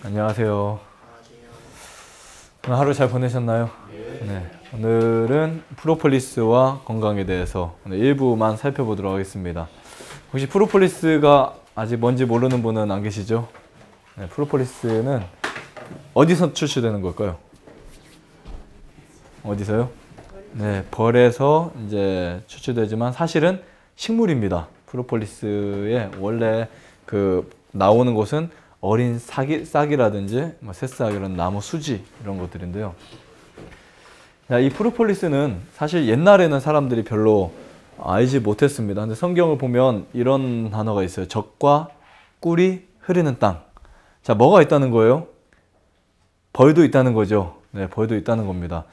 안녕하세요. 오늘 하루 잘 보내셨나요? 네. 오늘은 프로폴리스와 건강에 대해서 오늘 일부만 살펴보도록 하겠습니다. 혹시 프로폴리스가 아직 뭔지 모르는 분은 안 계시죠? 네, 프로폴리스는 어디서 출시되는 걸까요? 어디서요? 네, 벌에서 이제 추출되지만 사실은 식물입니다. 프로폴리스의 원래 나오는 곳은 어린 싹이라든지 새싹 이런 나무 수지 이런 것들인데요. 이 프로폴리스는 사실 옛날에는 사람들이 별로 알지 못했습니다. 근데 성경을 보면 이런 단어가 있어요. 젖과 꿀이 흐르는 땅. 자, 뭐가 있다는 거예요? 벌도 있다는 거죠. 네, 벌도 있다는 겁니다.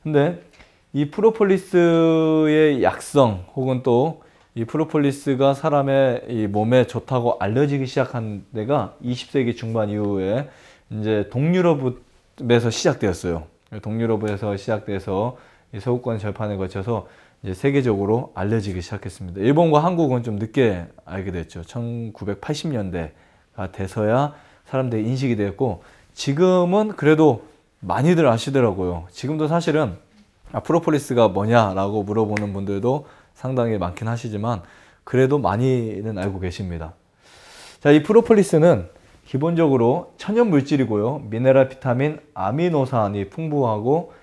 근데 이 프로폴리스의 약성 혹은 또 이 프로폴리스가 사람의 이 몸에 좋다고 알려지기 시작한 데가 20세기 중반 이후에 이제 동유럽에서 시작되었어요. 동유럽에서 시작돼서 이 서구권 절판을 거쳐서 이제 세계적으로 알려지기 시작했습니다. 일본과 한국은 좀 늦게 알게 됐죠. 1980년대가 돼서야 사람들이 인식이 되었고, 지금은 그래도 많이들 아시더라고요. 지금도 사실은 프로폴리스가 뭐냐라고 물어보는 분들도 상당히 많긴 하시지만 그래도 많이는 알고 계십니다. 자, 이 프로폴리스는 기본적으로 천연 물질이고요. 미네랄, 비타민, 아미노산이 풍부하고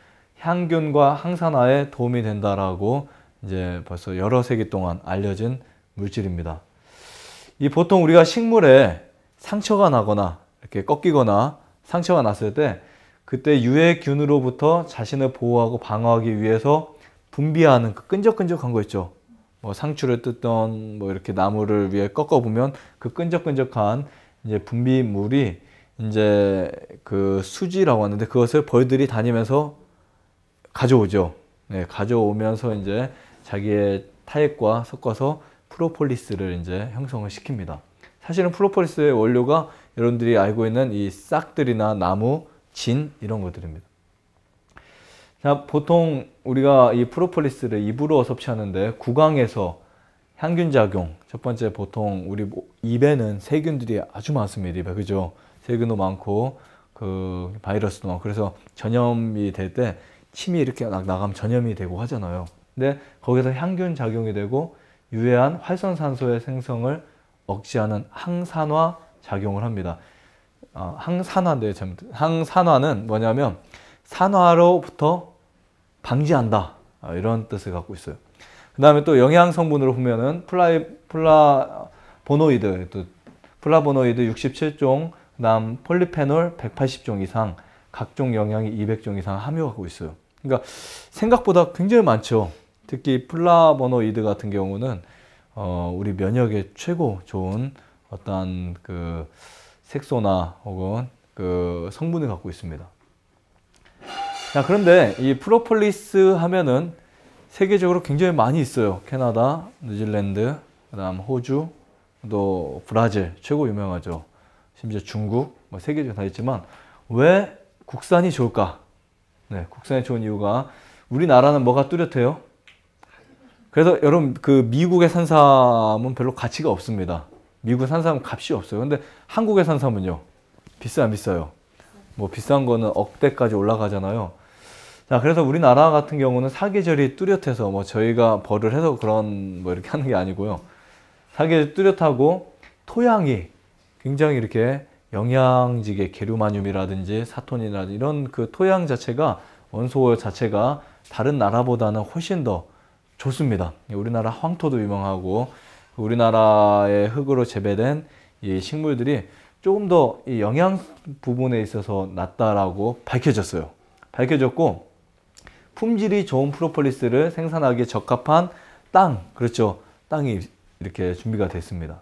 향균과 항산화에 도움이 된다라고 이제 벌써 여러 세기 동안 알려진 물질입니다. 이 보통 우리가 식물에 상처가 나거나 이렇게 꺾이거나 상처가 났을 때 그때 유해균으로부터 자신을 보호하고 방어하기 위해서 분비하는 그 끈적끈적한 거 있죠. 뭐 상추를 뜯던 뭐 이렇게 나무를 위에 꺾어 보면 그 끈적끈적한 이제 분비물이 이제 그 수지라고 하는데 그것을 벌들이 다니면서 가져오죠. 네, 가져오면서 이제 자기의 타액과 섞어서 프로폴리스를 이제 형성을 시킵니다. 사실은 프로폴리스의 원료가 여러분들이 알고 있는 이 싹들이나 나무, 진 이런 것들입니다. 자, 보통 우리가 이 프로폴리스를 입으로 섭취하는데 구강에서 향균 작용, 첫 번째 보통 우리 입에는 세균들이 아주 많습니다. 입에, 그죠? 세균도 많고 그 바이러스도 많고 그래서 전염이 될 때 침이 이렇게 나가면 전염이 되고 하잖아요. 근데 거기서 향균 작용이 되고 유해한 활성산소의 생성을 억제하는 항산화 작용을 합니다. 항산화인데 항산화는 뭐냐면 산화로부터 방지한다, 이런 뜻을 갖고 있어요. 그 다음에 또 영양 성분으로 보면은 플라보노이드 67종, 그 다음 폴리페놀 180종 이상, 각종 영양이 200종 이상 함유하고 있어요. 그러니까 생각보다 굉장히 많죠. 특히 플라보노이드 같은 경우는 우리 면역에 최고 좋은 어떤 그 색소나 혹은 그 성분을 갖고 있습니다. 자, 그런데 이 프로폴리스 하면은 세계적으로 굉장히 많이 있어요. 캐나다, 뉴질랜드, 그다음 호주, 또 브라질 최고 유명하죠. 심지어 중국, 뭐 세계적으로 다 있지만 왜 국산이 좋을까? 네, 국산이 좋은 이유가 우리나라는 뭐가 뚜렷해요? 그래서 여러분 그 미국의 산삼은 별로 가치가 없습니다. 미국 산삼은 값이 없어요. 근데 한국의 산삼은요? 비싸요, 안 비싸요? 뭐 비싼 거는 억대까지 올라가잖아요. 자, 그래서 우리나라 같은 경우는 사계절이 뚜렷해서 뭐 저희가 벌을 해서 그런 뭐 이렇게 하는 게 아니고요. 사계절이 뚜렷하고 토양이 굉장히 이렇게 영양직의 게르마늄이라든지 사토닌이라든지 이런 그 토양 자체가 원소 자체가 다른 나라보다는 훨씬 더 좋습니다. 우리나라 황토도 유명하고 우리나라의 흙으로 재배된 이 식물들이 조금 더 이 영양 부분에 있어서 낫다라고 밝혀졌어요. 밝혀졌고 품질이 좋은 프로폴리스를 생산하기에 적합한 땅, 그렇죠. 땅이 이렇게 준비가 됐습니다.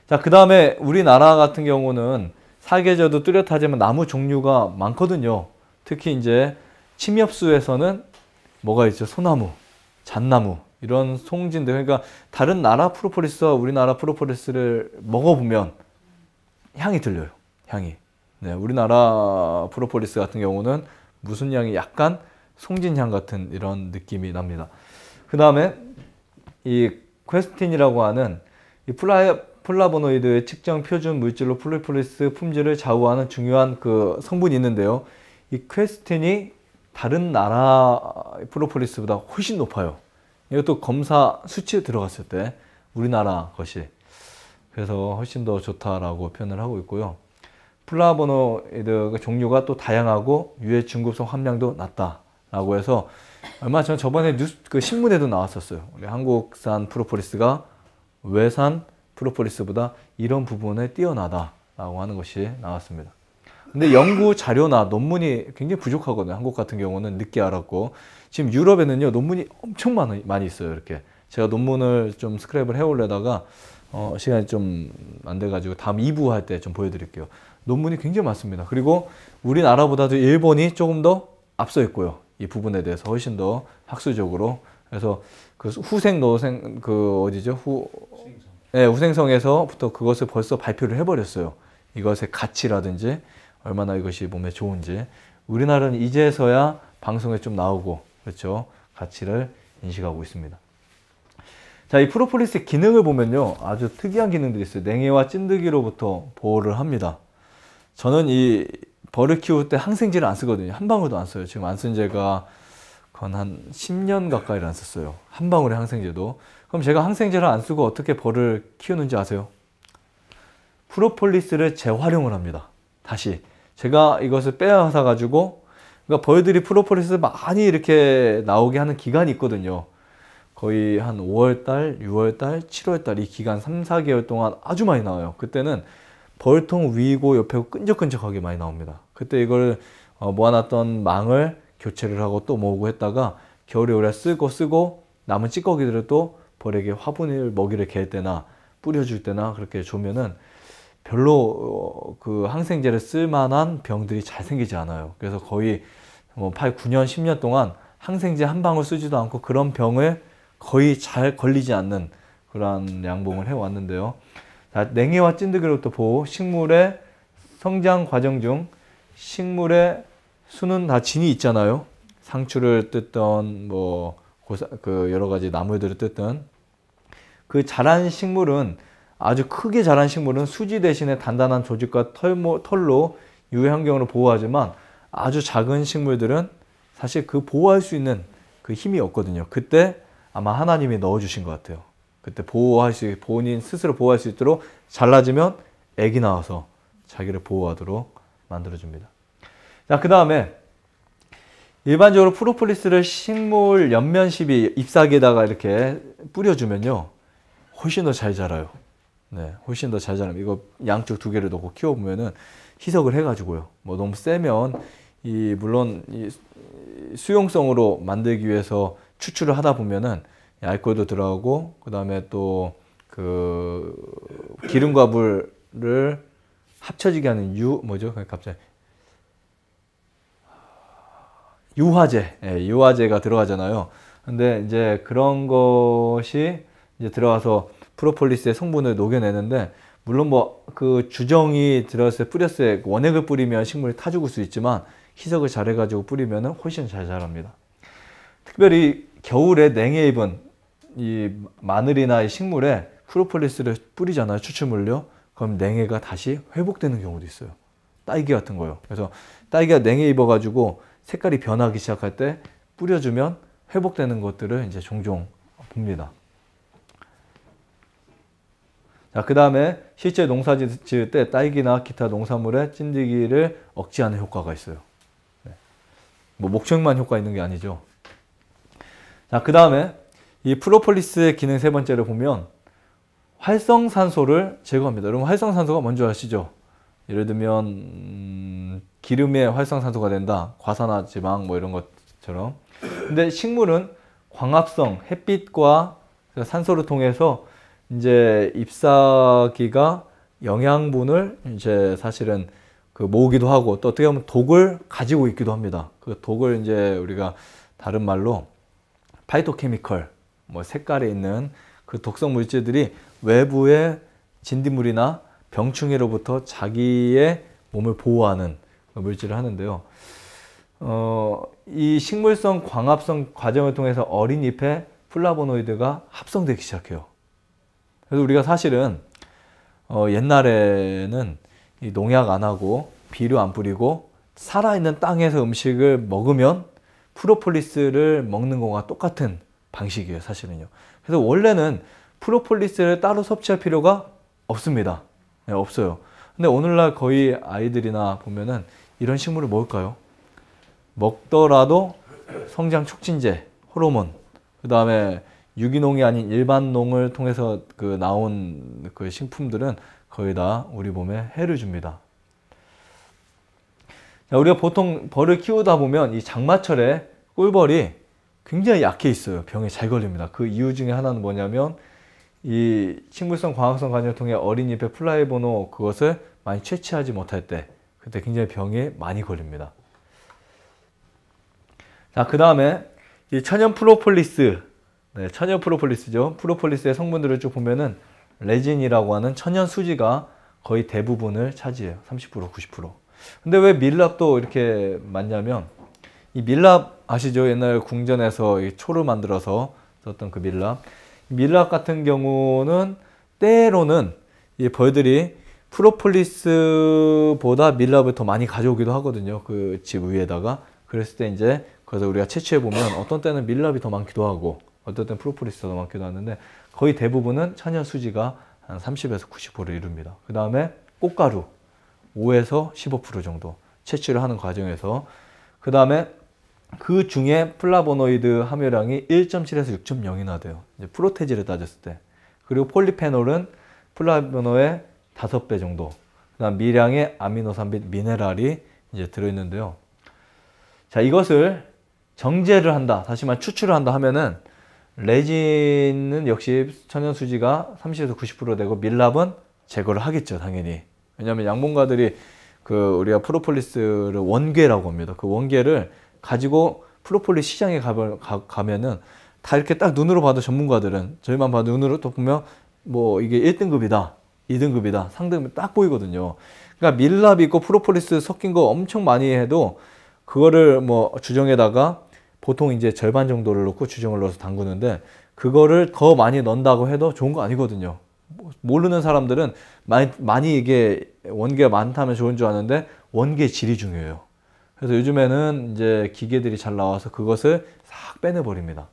자, 그 다음에 우리나라 같은 경우는 사계절도 뚜렷하지만 나무 종류가 많거든요. 특히 이제 침엽수에서는 뭐가 있죠? 소나무, 잣나무, 이런 송진들. 그러니까 다른 나라 프로폴리스와 우리나라 프로폴리스를 먹어보면 향이 들려요. 향이. 네, 우리나라 프로폴리스 같은 경우는 무슨 향이 약간 송진향 같은 이런 느낌이 납니다. 그 다음에 이 퀘스틴이라고 하는 이 플라보노이드의 측정 표준 물질로 프로폴리스 품질을 좌우하는 중요한 그 성분이 있는데요. 이 퀘스틴이 다른 나라 프로폴리스보다 훨씬 높아요. 이것도 검사 수치에 들어갔을 때 우리나라 것이 그래서 훨씬 더 좋다라고 표현을 하고 있고요. 플라보노이드 종류가 또 다양하고 유해 중급성 함량도 낮다라고 해서 얼마 전 저번에 그 신문에도 나왔었어요. 우리 한국산 프로폴리스가 외산 프로폴리스보다 이런 부분에 뛰어나다라고 하는 것이 나왔습니다. 근데 연구 자료나 논문이 굉장히 부족하거든요. 한국 같은 경우는 늦게 알았고 지금 유럽에는요 논문이 엄청 많이 있어요. 이렇게 제가 논문을 좀 스크랩을 해오려다가 시간이 좀 안 돼가지고 다음 2부 할 때 좀 보여드릴게요. 논문이 굉장히 많습니다. 그리고 우리나라보다도 일본이 조금 더 앞서 있고요. 이 부분에 대해서 훨씬 더 학술적으로. 그래서 그 후생 노생 그 어디죠? 네, 후생성에서부터 그것을 벌써 발표를 해버렸어요. 이것의 가치라든지 얼마나 이것이 몸에 좋은지. 우리나라는 이제서야 방송에 좀 나오고 그렇죠. 가치를 인식하고 있습니다. 자, 이 프로폴리스의 기능을 보면요. 아주 특이한 기능들이 있어요. 냉해와 찐득이로부터 보호를 합니다. 저는 이 벌을 키울 때 항생제를 안 쓰거든요. 한 방울도 안 써요. 지금 안 쓴 지가 건 한 10년 가까이를 안 썼어요. 한 방울의 항생제도. 그럼 제가 항생제를 안 쓰고 어떻게 벌을 키우는지 아세요? 프로폴리스를 재활용을 합니다. 다시. 제가 이것을 빼앗아 가지고 그러니까 벌들이 프로폴리스를 많이 이렇게 나오게 하는 기간이 있거든요. 거의 한 5월달, 6월달, 7월달 이 기간 3, 4개월 동안 아주 많이 나와요. 그때는 벌통 위고 옆에 끈적끈적하게 많이 나옵니다. 그때 이걸 모아놨던 망을 교체를 하고 또 모으고 했다가 겨울에 오래 쓰고 남은 찌꺼기들을 또 벌에게 화분을 먹이를 갤 때나 뿌려줄 때나 그렇게 주면은 별로 그 항생제를 쓸 만한 병들이 잘 생기지 않아요. 그래서 거의 8, 9년, 10년 동안 항생제 한 방울 쓰지도 않고 그런 병을 거의 잘 걸리지 않는 그런 양봉을 해왔는데요. 자, 냉해와 찐득이로부터 보호, 식물의 성장 과정 중 식물의 수는 다 진이 있잖아요. 상추를 뜯던 그 여러 가지 나물들을 뜯던 그 자란 식물은 아주 크게 자란 식물은 수지 대신에 단단한 조직과 털로 유해 환경으로 보호하지만 아주 작은 식물들은 사실 그 보호할 수 있는 그 힘이 없거든요. 그때 아마 하나님이 넣어주신 것 같아요. 그때 본인 스스로 보호할 수 있도록 잘라지면 애기 나와서 자기를 보호하도록 만들어줍니다. 자, 그 다음에 일반적으로 프로폴리스를 식물 옆면 시비 잎사귀에다가 이렇게 뿌려주면요. 훨씬 더 잘 자라요. 네, 훨씬 더 잘 자랍니다. 이거 양쪽 두 개를 넣고 키워보면은 희석을 해가지고요. 너무 세면 물론 이 수용성으로 만들기 위해서 추출을 하다 보면은 알코올도 들어가고 그 다음에 또 그 기름과 물을 합쳐지게 하는 갑자기 유화제, 유화제가 들어가잖아요. 근데 이제 그런 것이 이제 들어가서 프로폴리스의 성분을 녹여내는데 물론 그 주정이 들어갔을 때 뿌렸을 때 원액을 뿌리면 식물이 타 죽을 수 있지만 희석을 잘해가지고 뿌리면 훨씬 잘 자랍니다. 특별히 겨울에 냉해 입은 이 마늘이나 이 식물에 프로폴리스를 뿌리잖아요. 추출물요. 그럼 냉해가 다시 회복되는 경우도 있어요. 딸기 같은 거요. 그래서 딸기가 냉해 입어가지고 색깔이 변하기 시작할 때 뿌려주면 회복되는 것들을 이제 종종 봅니다. 자, 그 다음에 실제 농사 지을 때 딸기나 기타 농산물의 찐득이를 억제하는 효과가 있어요. 네. 목청만 효과 있는 게 아니죠. 자, 그 다음에 이 프로폴리스의 기능 세 번째를 보면 활성산소를 제거합니다. 여러분 활성산소가 뭔지 아시죠? 예를 들면 기름의 활성산소가 된다. 과산화지방 이런 것처럼. 근데 식물은 광합성, 햇빛과 산소를 통해서 이제 잎사귀가 영양분을 이제 사실은 그 모으기도 하고 또 어떻게 보면 독을 가지고 있기도 합니다. 그 독을 이제 우리가 다른 말로 파이토케미컬, 색깔에 있는 그 독성 물질들이 외부의 진딧물이나 병충해로부터 자기의 몸을 보호하는 물질을 하는데요. 이 식물성 광합성 과정을 통해서 어린 잎에 플라보노이드가 합성되기 시작해요. 그래서 우리가 사실은 옛날에는 이 농약 안 하고 비료 안 뿌리고 살아있는 땅에서 음식을 먹으면 프로폴리스를 먹는 거와 똑같은 방식이에요, 사실은요. 그래서 원래는 프로폴리스를 따로 섭취할 필요가 없습니다. 네, 없어요. 근데 오늘날 거의 아이들이나 보면은 이런 식물을 먹을까요? 먹더라도 성장 촉진제, 호르몬, 그 다음에 유기농이 아닌 일반 농을 통해서 그 나온 그 식품들은 거의 다 우리 몸에 해를 줍니다. 자, 우리가 보통 벌을 키우다 보면 이 장마철에 꿀벌이 굉장히 약해 있어요. 병에 잘 걸립니다. 그 이유 중에 하나는 뭐냐면 이 식물성 광합성 간염을 통해 어린 잎의 플라보노 그것을 많이 채취하지 못할 때 그때 굉장히 병에 많이 걸립니다. 자, 그 다음에 이 천연 프로폴리스, 네, 천연 프로폴리스죠. 프로폴리스의 성분들을 쭉 보면은 레진이라고 하는 천연 수지가 거의 대부분을 차지해요. 30%, 90%. 근데 왜 밀랍도 이렇게 많냐면 이 밀랍 아시죠? 옛날 궁전에서 이 초를 만들어서 썼던 그 밀랍. 밀랍 같은 경우는 때로는 이 벌들이 프로폴리스보다 밀랍을 더 많이 가져오기도 하거든요. 그 집 위에다가. 그랬을 때 이제 그래서 우리가 채취해 보면 어떤 때는 밀랍이 더 많기도 하고 어떤 때는 프로폴리스가 더 많기도 하는데 거의 대부분은 천연 수지가 한 30에서 90%를 이룹니다. 그 다음에 꽃가루 5에서 15% 정도 채취를 하는 과정에서 그 다음에 그 중에 플라보노이드 함유량이 1.7에서 6.0이나 돼요. 이제 프로테지를 따졌을 때. 그리고 폴리페놀은 플라보노의 5배 정도. 그다음 미량의 아미노산 및 미네랄이 이제 들어있는데요. 자, 이것을 정제를 한다. 다시 말해 추출을 한다 하면은 레진은 역시 천연 수지가 30에서 90% 되고 밀랍은 제거를 하겠죠, 당연히. 왜냐하면 양봉가들이 그 우리가 프로폴리스를 원괴라고 합니다. 그 원괴를 가지고 프로폴리스 시장에 가면은 다 이렇게 딱 눈으로 봐도 전문가들은 저희만 봐도 눈으로 또 보면 뭐 이게 1등급이다, 2등급이다, 3등급이 딱 보이거든요. 그러니까 밀랍이 있고 프로폴리스 섞인 거 엄청 많이 해도 그거를 뭐 주정에다가 보통 이제 절반 정도를 넣고 주정을 넣어서 담그는데 그거를 더 많이 넣는다고 해도 좋은 거 아니거든요. 모르는 사람들은 많이 이게 원계가 많다면 좋은 줄 아는데 원계 질이 중요해요. 그래서 요즘에는 이제 기계들이 잘 나와서 그것을 싹 빼내버립니다.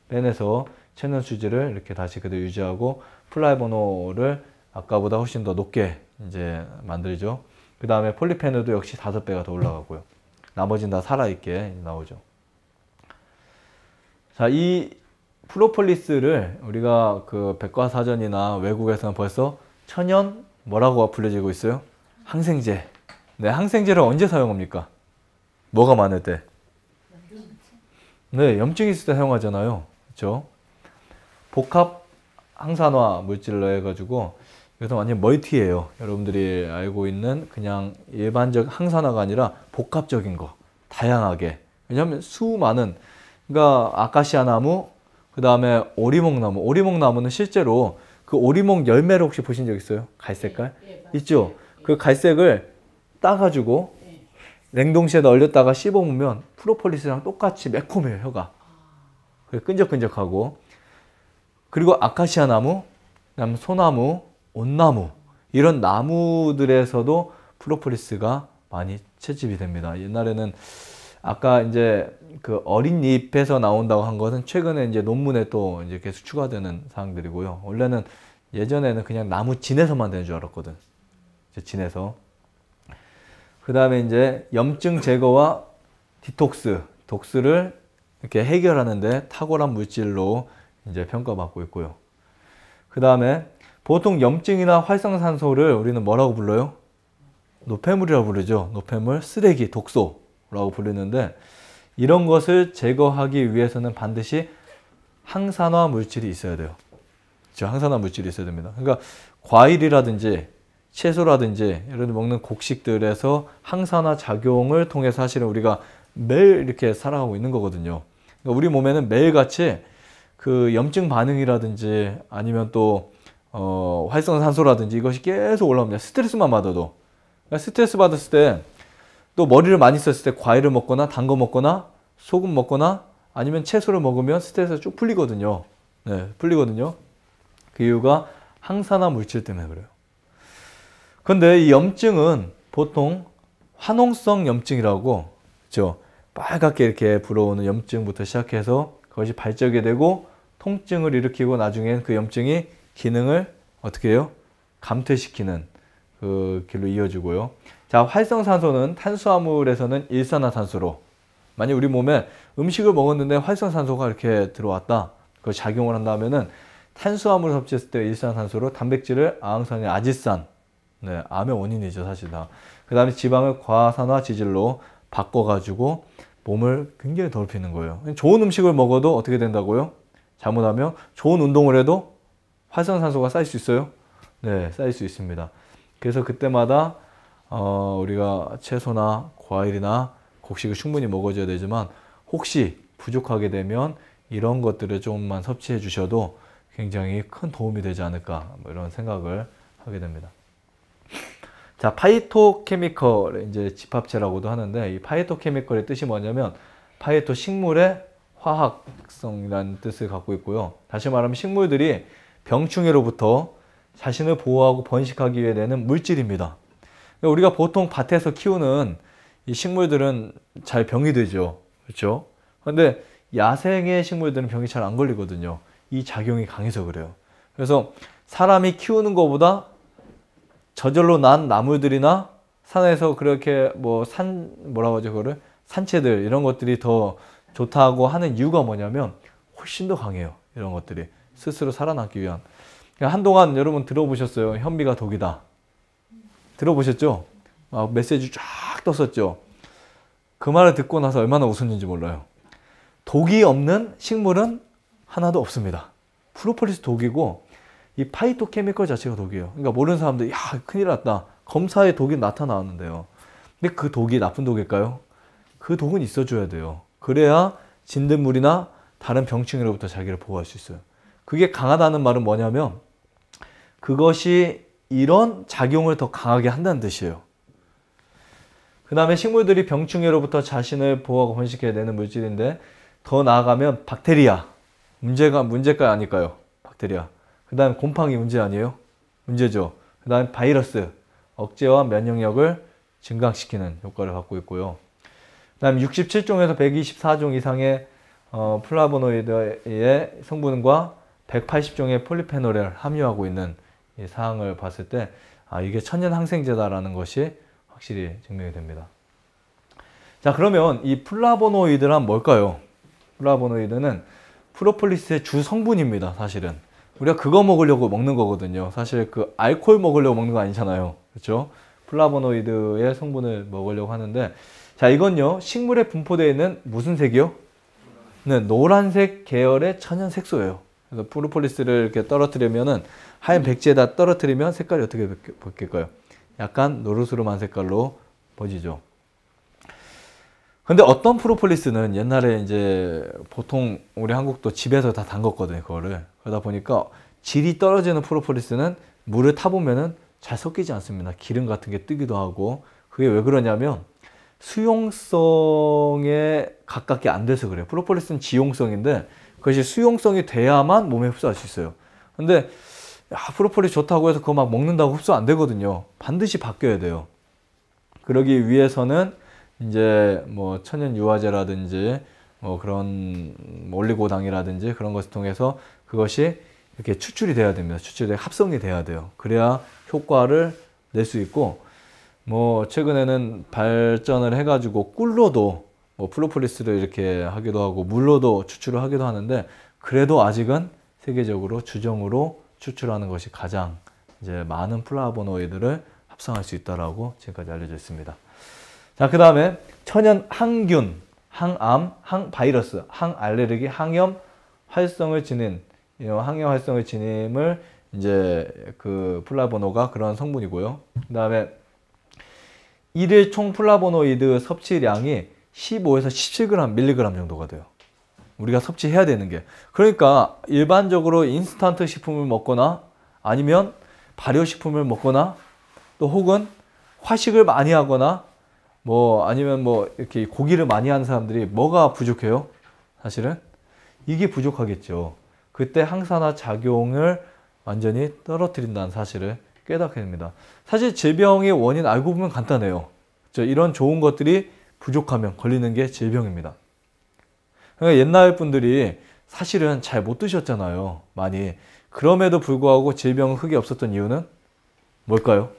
빼내서 천연 수지를 이렇게 다시 그대로 유지하고 플라보노를 아까보다 훨씬 더 높게 이제 만들죠. 그 다음에 폴리페놀도 역시 5배가 더 올라가고요. 나머지는 다 살아있게 나오죠. 자, 이 프로폴리스를 우리가 그 백과사전이나 외국에서는 벌써 천연 뭐라고 불려지고 있어요? 항생제. 네, 항생제를 언제 사용합니까? 뭐가 많을 때? 네, 염증 있을 때 사용하잖아요. 그렇죠? 복합 항산화 물질로 해가지고 이것은 완전 멀티예요. 여러분들이 알고 있는 그냥 일반적 항산화가 아니라 복합적인 거, 다양하게. 왜냐하면 수많은, 그러니까 아카시아 나무, 그 다음에 오리목 나무. 오리목 나무는 실제로 그 오리목 열매를 혹시 보신 적 있어요? 갈색깔? 있죠? 그 갈색을 따가지고 냉동실에 얼렸다가 씹어보면 프로폴리스랑 똑같이 매콤해요, 혀가. 끈적끈적하고. 그리고 아카시아 나무, 그다음 소나무, 온나무 이런 나무들에서도 프로폴리스가 많이 채집이 됩니다. 옛날에는 아까 이제 그 어린 잎에서 나온다고 한 것은 최근에 이제 논문에 또 이제 계속 추가되는 사항들이고요. 원래는 예전에는 그냥 나무 진에서만 되는 줄 알았거든. 이제 진에서. 그 다음에 이제 염증 제거와 디톡스, 독스를 이렇게 해결하는데 탁월한 물질로 이제 평가받고 있고요. 그 다음에 보통 염증이나 활성산소를 우리는 뭐라고 불러요? 노폐물이라고 부르죠. 노폐물, 쓰레기, 독소라고 부르는데 이런 것을 제거하기 위해서는 반드시 항산화 물질이 있어야 돼요. 그렇죠? 항산화 물질이 있어야 됩니다. 그러니까 과일이라든지 채소라든지 이런 먹는 곡식들에서 항산화 작용을 통해서 사실은 우리가 매일 이렇게 살아가고 있는 거거든요. 그러니까 우리 몸에는 매일같이 그 염증 반응이라든지 아니면 또 활성산소라든지 이것이 계속 올라옵니다. 스트레스만 받아도. 그러니까 스트레스 받았을 때 또 머리를 많이 썼을 때 과일을 먹거나 단 거 먹거나 소금 먹거나 아니면 채소를 먹으면 스트레스가 쭉 풀리거든요. 네, 풀리거든요. 그 이유가 항산화 물질 때문에 그래요. 근데 이 염증은 보통 화농성 염증이라고, 그렇죠? 빨갛게 이렇게 불어오는 염증부터 시작해서 그것이 발적이 되고 통증을 일으키고 나중엔 그 염증이 기능을 어떻게 해요? 감퇴시키는 그 길로 이어지고요. 자, 활성산소는 탄수화물에서는 일산화탄소로, 만약 우리 몸에 음식을 먹었는데 활성산소가 이렇게 들어왔다, 그 작용을 한다면은 탄수화물을 섭취했을 때 일산화탄소로 단백질을 아항산의 아질산, 네, 암의 원인이죠 사실 다. 그 다음에 지방을 과산화 지질로 바꿔가지고 몸을 굉장히 더럽히는 거예요. 좋은 음식을 먹어도 어떻게 된다고요? 잘못하면 좋은 운동을 해도 활성산소가 쌓일 수 있어요? 네, 쌓일 수 있습니다. 그래서 그때마다 우리가 채소나 과일이나 곡식을 충분히 먹어줘야 되지만 혹시 부족하게 되면 이런 것들을 조금만 섭취해 주셔도 굉장히 큰 도움이 되지 않을까, 뭐 이런 생각을 하게 됩니다. 자, 파이토케미컬의 이제 집합체라고도 하는데, 이 파이토케미컬의 뜻이 뭐냐면 파이토 식물의 화학성이라는 뜻을 갖고 있고요. 다시 말하면 식물들이 병충해로부터 자신을 보호하고 번식하기 위해 내는 물질입니다. 우리가 보통 밭에서 키우는 이 식물들은 잘 병이 되죠. 그렇죠? 근데 야생의 식물들은 병이 잘 안 걸리거든요. 이 작용이 강해서 그래요. 그래서 사람이 키우는 것보다 저절로 난 나물들이나 산에서 그렇게 뭐라고 하죠, 그거를? 산채들, 이런 것들이 더 좋다고 하는 이유가 뭐냐면 훨씬 더 강해요. 이런 것들이 스스로 살아남기 위한. 한동안 여러분 들어보셨어요? 현미가 독이다. 들어보셨죠? 메시지 쫙 떴었죠. 그 말을 듣고 나서 얼마나 웃었는지 몰라요. 독이 없는 식물은 하나도 없습니다. 프로폴리스 독이고 이 파이토케미컬 자체가 독이에요. 그러니까 모르는 사람들이 야, 큰일 났다, 검사에 독이 나타나왔는데요. 근데 그 독이 나쁜 독일까요? 그 독은 있어줘야 돼요. 그래야 진딧물이나 다른 병충해로부터 자기를 보호할 수 있어요. 그게 강하다는 말은 뭐냐면 그것이 이런 작용을 더 강하게 한다는 뜻이에요. 그 다음에 식물들이 병충해로부터 자신을 보호하고 번식해야 되는 물질인데, 더 나아가면 박테리아, 문제가 아닐까요? 박테리아. 그 다음에 곰팡이 문제 아니에요? 문제죠. 그 다음에 바이러스, 억제와 면역력을 증강시키는 효과를 갖고 있고요. 그 다음에 67종에서 124종 이상의 플라보노이드의 성분과 180종의 폴리페놀을 함유하고 있는 이 사항을 봤을 때 이게 천연 항생제다라는 것이 확실히 증명이 됩니다. 자, 그러면 이 플라보노이드란 뭘까요? 플라보노이드는 프로폴리스의 주 성분입니다. 사실은 우리가 그거 먹으려고 먹는 거거든요. 사실 그 알코올 먹으려고 먹는 거 아니잖아요. 그렇죠? 플라보노이드의 성분을 먹으려고 하는데, 자, 이건요 식물에 분포되어 있는 무슨 색이요? 네, 노란색 계열의 천연 색소예요. 그래서 프로폴리스를 이렇게 떨어뜨리면은 하얀 백지에다 떨어뜨리면 색깔이 어떻게 바뀔까요? 약간 노르스름한 색깔로 보이죠. 근데 어떤 프로폴리스는 옛날에 이제 보통 우리 한국도 집에서 다 담궜거든요, 그거를. 그러다 보니까 질이 떨어지는 프로폴리스는 물을 타보면은 잘 섞이지 않습니다. 기름 같은 게 뜨기도 하고. 그게 왜 그러냐면 수용성에 가깝게 안 돼서 그래요. 프로폴리스는 지용성인데 그것이 수용성이 돼야만 몸에 흡수할 수 있어요. 근데 프로폴리스 좋다고 해서 그거 막 먹는다고 흡수 안 되거든요. 반드시 바뀌어야 돼요. 그러기 위해서는 이제 뭐 천연 유화제라든지 뭐 그런 올리고당이라든지 그런 것을 통해서 그것이 이렇게 추출이 돼야 됩니다. 추출돼 합성이 돼야 돼요. 그래야 효과를 낼 수 있고, 뭐 최근에는 발전을 해가지고 꿀로도 뭐 프로폴리스를 이렇게 하기도 하고 물로도 추출을 하기도 하는데, 그래도 아직은 세계적으로 주정으로 추출하는 것이 가장 이제 많은 플라보노이드를 합성할 수 있다라고 지금까지 알려져 있습니다. 자, 그 다음에 천연 항균, 항암, 항바이러스, 항알레르기, 항염 활성을 지닌, 항염 활성을 지님을 이제 그 플라보노가 그런 성분이고요. 그 다음에 일일 총 플라보노이드 섭취량이 15에서 17g, 밀리그램 정도가 돼요. 우리가 섭취해야 되는 게. 그러니까 일반적으로 인스턴트 식품을 먹거나 아니면 발효식품을 먹거나 또 혹은 화식을 많이 하거나 뭐 아니면 뭐 이렇게 고기를 많이 하는 사람들이 뭐가 부족해요? 사실은 이게 부족하겠죠. 그때 항산화 작용을 완전히 떨어뜨린다는 사실을 깨닫게 됩니다. 사실 질병의 원인 알고 보면 간단해요. 이런 좋은 것들이 부족하면 걸리는 게 질병입니다. 그러니까 옛날 분들이 사실은 잘 못 드셨잖아요. 많이. 그럼에도 불구하고 질병 흑이 없었던 이유는 뭘까요?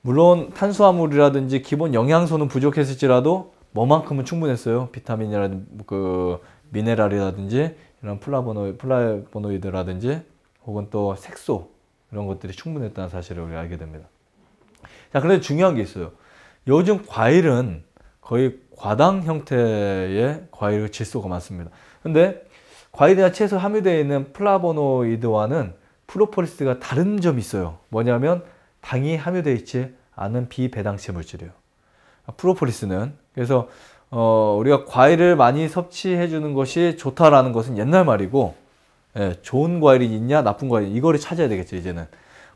물론 탄수화물이라든지 기본 영양소는 부족했을지라도 뭐만큼은 충분했어요. 비타민이라든지 미네랄이라든지 이런 플라보노이드라든지 혹은 또 색소 이런 것들이 충분했다는 사실을 우리가 알게 됩니다. 자, 그런데 중요한 게 있어요. 요즘 과일은 거의 과당 형태의 과일 질소가 많습니다. 근데 과일이나 채소에 함유되어 있는 플라보노이드와는 프로폴리스가 다른 점이 있어요. 뭐냐면 당이 함유되어 있지 않은 비배당체 물질이에요. 프로폴리스는. 그래서 우리가 과일을 많이 섭취해 주는 것이 좋다라는 것은 옛날 말이고, 예, 좋은 과일이 있냐 나쁜 과일이 이거를 찾아야 되겠죠. 이제는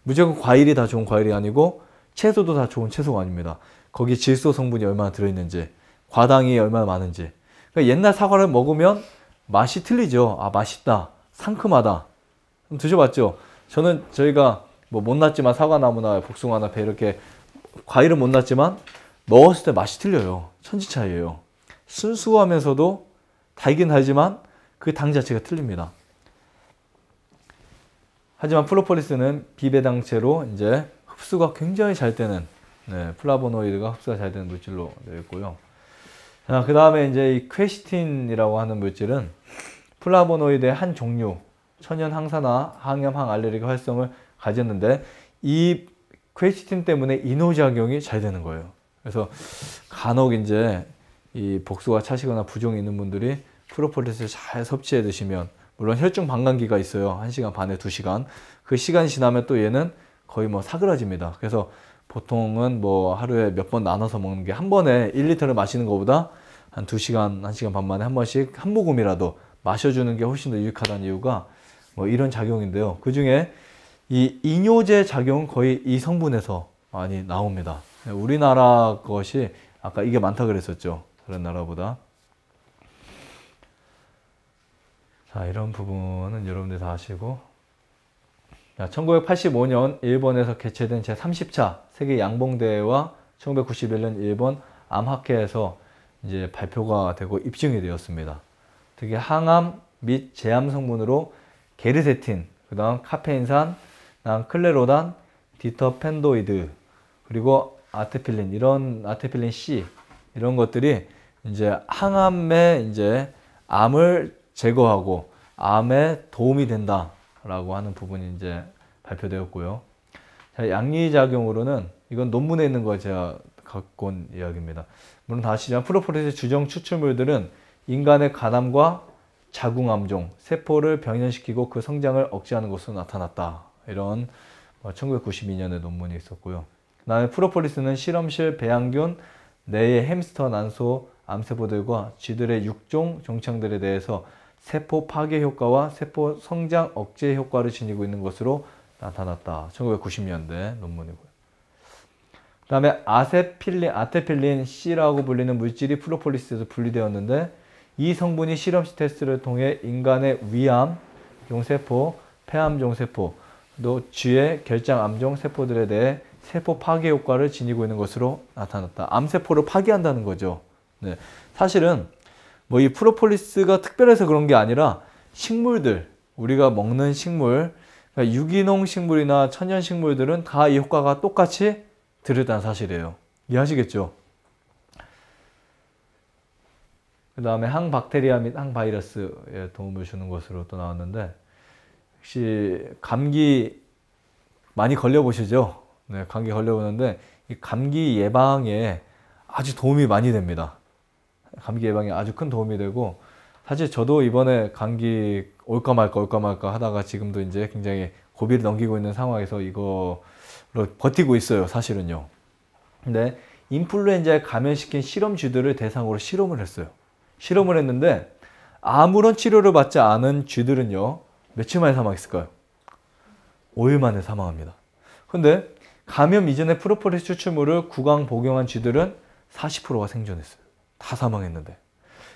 무조건 과일이 다 좋은 과일이 아니고 채소도 다 좋은 채소가 아닙니다. 거기 질소 성분이 얼마나 들어있는지, 과당이 얼마나 많은지. 그러니까 옛날 사과를 먹으면 맛이 틀리죠. 아, 맛있다, 상큼하다. 드셔봤죠? 저희가 뭐 못났지만 사과나무나 복숭아나 배 이렇게 과일은 못났지만 먹었을 때 맛이 틀려요. 천지 차이예요. 순수하면서도 달긴 달지만 그 당 자체가 틀립니다. 하지만 프로폴리스는 비배당체로 이제 흡수가 굉장히 잘 되는, 네, 플라보노이드가 흡수가 잘 되는 물질로 되어 있고요. 자, 그 다음에 이제 이 퀘시틴이라고 하는 물질은 플라보노이드의 한 종류, 천연 항산화, 항염, 항알레르기 활성을 가졌는데 이 퀘시틴 때문에 이노작용이 잘 되는 거예요. 그래서 간혹 이제 이 복수가 차시거나 부종이 있는 분들이 프로폴리스를 잘 섭취해 드시면, 물론 혈중 반감기가 있어요. 1시간 반에 2시간. 그 시간이 지나면 또 얘는 거의 뭐 사그라집니다. 그래서 보통은 뭐 하루에 몇 번 나눠서 먹는 게, 한 번에 1리터를 마시는 것보다 한 2시간, 1시간 반 만에 한 번씩 한 모금이라도 마셔주는 게 훨씬 더 유익하다는 이유가 뭐 이런 작용인데요. 그 중에 이 이뇨제 작용은 거의 이 성분에서 많이 나옵니다. 우리나라 것이 아까 이게 많다 그랬었죠. 다른 나라보다. 자, 이런 부분은 여러분들 다 아시고. 1985년 일본에서 개최된 제30차 세계 양봉대회와 1991년 일본 암학회에서 이제 발표가 되고 입증이 되었습니다. 특히 항암 및 제암 성분으로 게르세틴, 그 다음 카페인산, 그다음 클레로단, 디터펜도이드, 그리고 아테필린, 이런 아테필린 C 이런 것들이 이제 항암에 이제 암을 제거하고 암에 도움이 된다라고 하는 부분이 이제 발표되었고요. 자, 양리작용으로는 이건 논문에 있는 거 제가 갖고 온 이야기입니다. 물론 다 아시지만 프로폴리스 주정 추출물들은 인간의 간암과 자궁암종, 세포를 병연시키고 그 성장을 억제하는 것으로 나타났다. 이런 1992년에 논문이 있었고요. 그 다음에 프로폴리스는 실험실 배양균 내의 햄스터 난소 암세포들과 쥐들의 육종 종창들에 대해서 세포 파괴 효과와 세포 성장 억제 효과를 지니고 있는 것으로 나타났다. 1990년대 논문이고요. 그 다음에 아테필린 C라고 불리는 물질이 프로폴리스에서 분리되었는데, 이 성분이 실험실 테스트를 통해 인간의 위암 종세포, 폐암 종세포, 또 쥐의 결장암종 세포들에 대해 세포 파괴 효과를 지니고 있는 것으로 나타났다. 암세포를 파괴한다는 거죠. 네. 사실은 뭐 이 프로폴리스가 특별해서 그런 게 아니라 식물들, 우리가 먹는 식물, 그러니까 유기농 식물이나 천연 식물들은 다 이 효과가 똑같이 들었다는 사실이에요. 이해하시겠죠? 그 다음에 항박테리아 및 항바이러스에 도움을 주는 것으로 또 나왔는데, 혹시 감기 많이 걸려보시죠? 네, 감기 걸려보는데 이 감기 예방에 아주 도움이 많이 됩니다. 감기 예방에 아주 큰 도움이 되고, 사실 저도 이번에 감기 올까 말까 하다가 지금도 이제 굉장히 고비를 넘기고 있는 상황에서 이거로 버티고 있어요, 사실은요. 근데 인플루엔자에 감염시킨 실험쥐들을 대상으로 실험을 했어요. 실험을 했는데 아무런 치료를 받지 않은 쥐들은요, 며칠 만에 사망했을까요? 5일 만에 사망합니다. 근데 감염 이전에 프로폴리스 추출물을 구강 복용한 쥐들은 40%가 생존했어요. 다 사망했는데.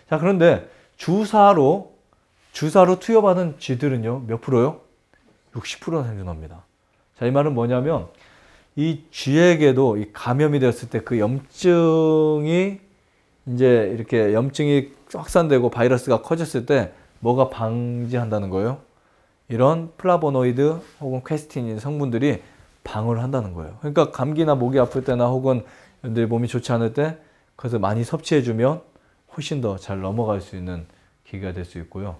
자, 그런데 주사로 투여받은 쥐들은요, 몇 프로요? 60%가 생존합니다. 자, 이 말은 뭐냐면 이 쥐에게도 이 감염이 되었을 때 그 염증이 이제 이렇게 염증이 확산되고 바이러스가 커졌을 때 뭐가 방지한다는 거예요? 이런 플라보노이드 혹은 퀘스틴인 성분들이 방어를 한다는 거예요. 그러니까 감기나 목이 아플 때나 혹은 내 몸이 좋지 않을 때 그래서 많이 섭취해주면 훨씬 더 잘 넘어갈 수 있는 기회가 될 수 있고요.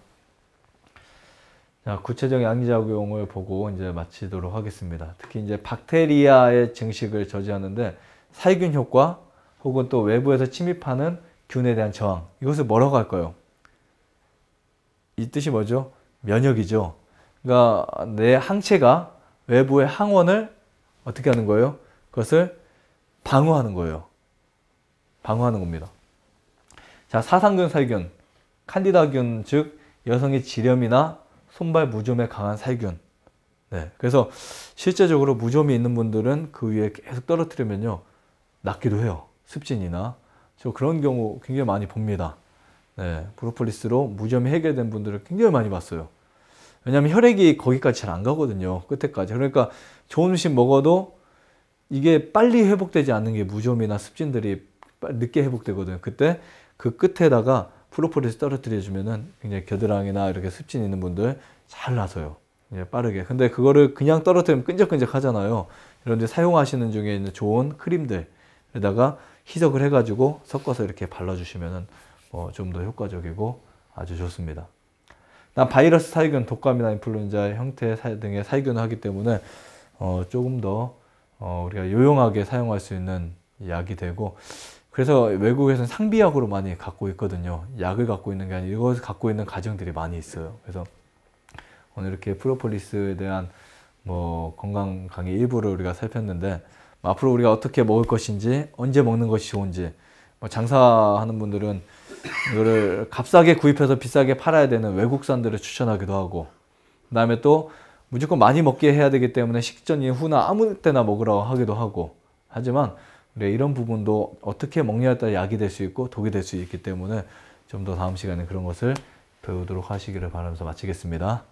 자, 구체적인 양리작용을 보고 이제 마치도록 하겠습니다. 특히 이제 박테리아의 증식을 저지하는데 살균 효과 혹은 또 외부에서 침입하는 균에 대한 저항, 이것을 뭐라고 할까요? 이 뜻이 뭐죠? 면역이죠. 그러니까 내 항체가 외부의 항원을 어떻게 하는 거예요? 그것을 방어하는 거예요. 방어하는 겁니다. 자, 사상균, 살균, 칸디다균, 즉 여성의 지렴이나 손발 무좀에 강한 살균. 네, 그래서 실제적으로 무좀이 있는 분들은 그 위에 계속 떨어뜨리면요 낫기도 해요. 습진이나 저 그런 경우 굉장히 많이 봅니다. 네, 프로폴리스로 무좀이 해결된 분들을 굉장히 많이 봤어요. 왜냐하면 혈액이 거기까지 잘 안 가거든요. 끝에까지. 그러니까 좋은 음식 먹어도 이게 빨리 회복되지 않는 게 무좀이나 습진들이 늦게 회복되거든요. 그때 그 끝에다가 프로폴리스 떨어뜨려주면은 굉장히 겨드랑이나 이렇게 습진 있는 분들 잘 나서요. 예, 빠르게. 근데 그거를 그냥 떨어뜨리면 끈적끈적 하잖아요. 그런데 사용하시는 중에 있는 좋은 크림들에다가 희석을 해가지고 섞어서 이렇게 발라주시면은 좀 더 효과적이고 아주 좋습니다. 난 바이러스 살균, 독감이나 인플루엔자 형태 등의 살균을 하기 때문에 조금 더 우리가 요용하게 사용할 수 있는 약이 되고, 그래서 외국에서는 상비약으로 많이 갖고 있거든요. 약을 갖고 있는 게 아니고 이것을 갖고 있는 가정들이 많이 있어요. 그래서 오늘 이렇게 프로폴리스에 대한 건강 강의 일부를 우리가 살폈는데, 앞으로 우리가 어떻게 먹을 것인지, 언제 먹는 것이 좋은지, 장사하는 분들은 이거를 값싸게 구입해서 비싸게 팔아야 되는 외국산들을 추천하기도 하고, 그 다음에 또 무조건 많이 먹게 해야 되기 때문에 식전 이후나 아무 때나 먹으라고 하기도 하고, 하지만 이런 부분도 어떻게 먹냐에 따라 약이 될 수 있고 독이 될 수 있기 때문에 좀 더 다음 시간에 그런 것을 배우도록 하시기를 바라면서 마치겠습니다.